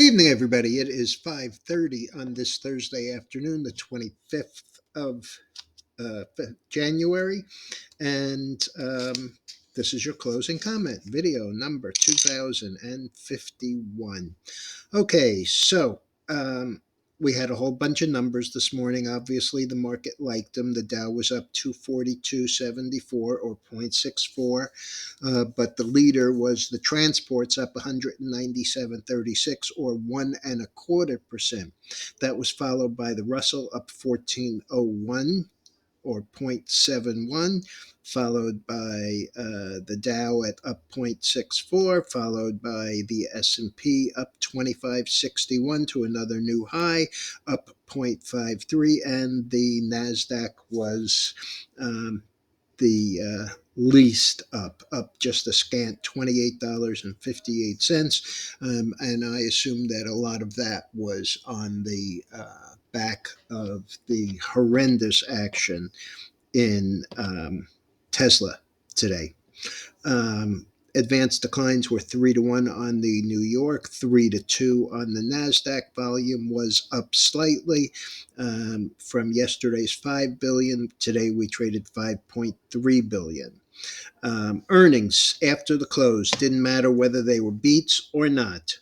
Evening, everybody. It is 5:30 on this Thursday afternoon, the 25th of January, and this is your closing comment, video number 2051. Okay, so we had a whole bunch of numbers this morning. Obviously, the market liked them. The Dow was up 242.74 or 0.64, but the leader was the transports up 197.36 or 1.25%. That was followed by the Russell up 1401 or 0.71, followed by the Dow at up 0.64, followed by the S&P up 25.61 to another new high, up 0.53, and the Nasdaq was the least up just a scant $28.58. And I assume that a lot of that was on the back of the horrendous action in Tesla today. Advanced declines were 3-1 on the New York, 3-2 on the Nasdaq. Volume was up slightly from yesterday's 5 billion. Today we traded 5.3 billion. Earnings after the close didn't matter whether they were beats or not.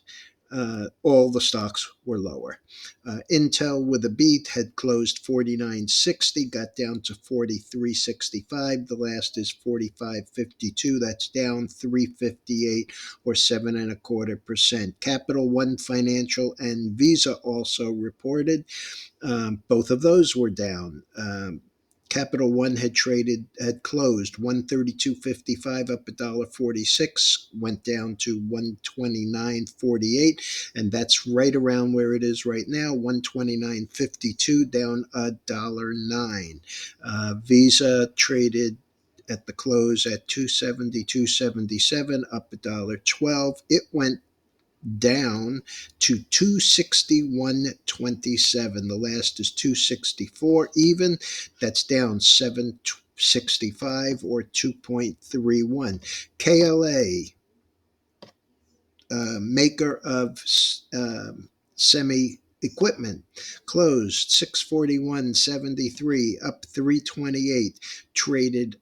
All the stocks were lower. Intel with a beat had closed 49.60, got down to 43.65. The last is 45.52. That's down 3.58 or 7.25%. Capital One Financial and Visa also reported. Both of those were down. Capital One had closed 132.55, up $1.46, went down to 129.48, and that's right around where it is right now, 129.52, down $1.09. Visa traded at the close at 270.77, up $1.12. It went down to 261.27. The last is 264 even. That's down 765 or 2.31. KLA, maker of semi equipment, closed 641.73, up 328, traded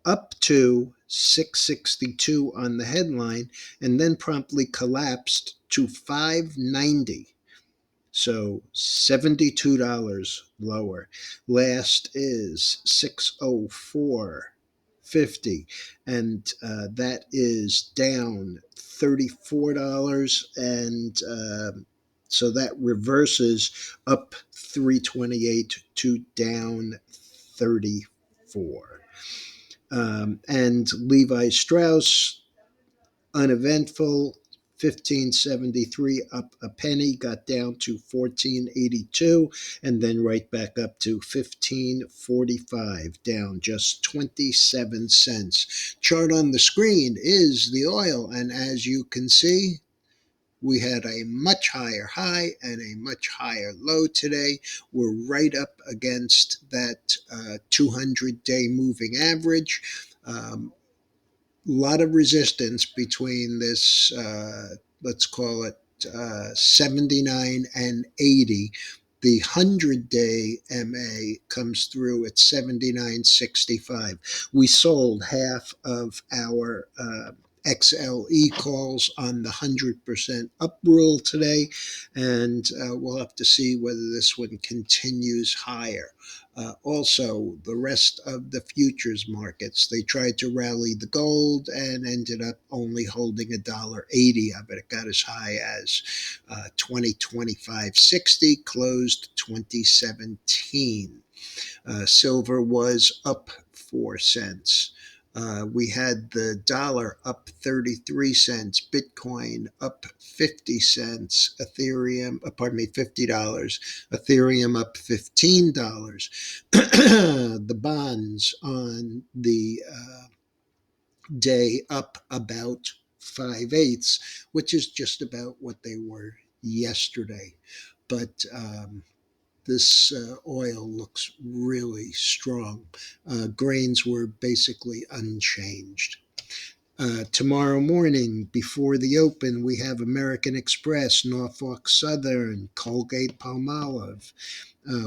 up to 662 on the headline, and then promptly collapsed to 590. So $72 lower. Last is 604.50, and that is down $34, and so that reverses up 328 to down 34. And Levi Strauss, uneventful, 1573, up a penny, got down to 1482, and then right back up to 1545, down just 27 cents. Chart on the screen is the oil, and as you can see, we had a much higher high and a much higher low today. We're right up against that 200-day moving average. Lot of resistance between this, let's call it 79 and 80. The 100-day MA comes through at 79.65. We sold half of our XLE calls on the 100% up rule today, and we'll have to see whether this one continues higher. Also, the rest of the futures markets, they tried to rally the gold and ended up only holding $1.80 of it. It got as high as 2025.60, closed 2017. Silver was up 4 cents. We had the dollar up 33 cents, Bitcoin up 50 cents, Ethereum, $50, Ethereum up $15. The bonds on the day up about 5/8, which is just about what they were yesterday. But this oil looks really strong. Grains were basically unchanged. Tomorrow morning, before the open, we have American Express, Norfolk Southern, Colgate Palmolive.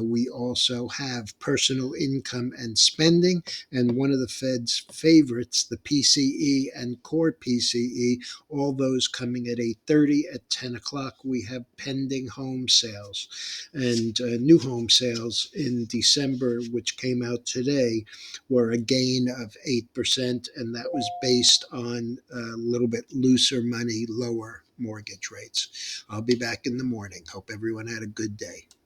We also have personal income and spending, and one of the Fed's favorites, the PCE and core PCE, all those coming at 8:30. At 10 o'clock, we have pending home sales. And new home sales in December, which came out today, were a gain of 8%, and that was based on a little bit looser money, lower mortgage rates. I'll be back in the morning. Hope everyone had a good day.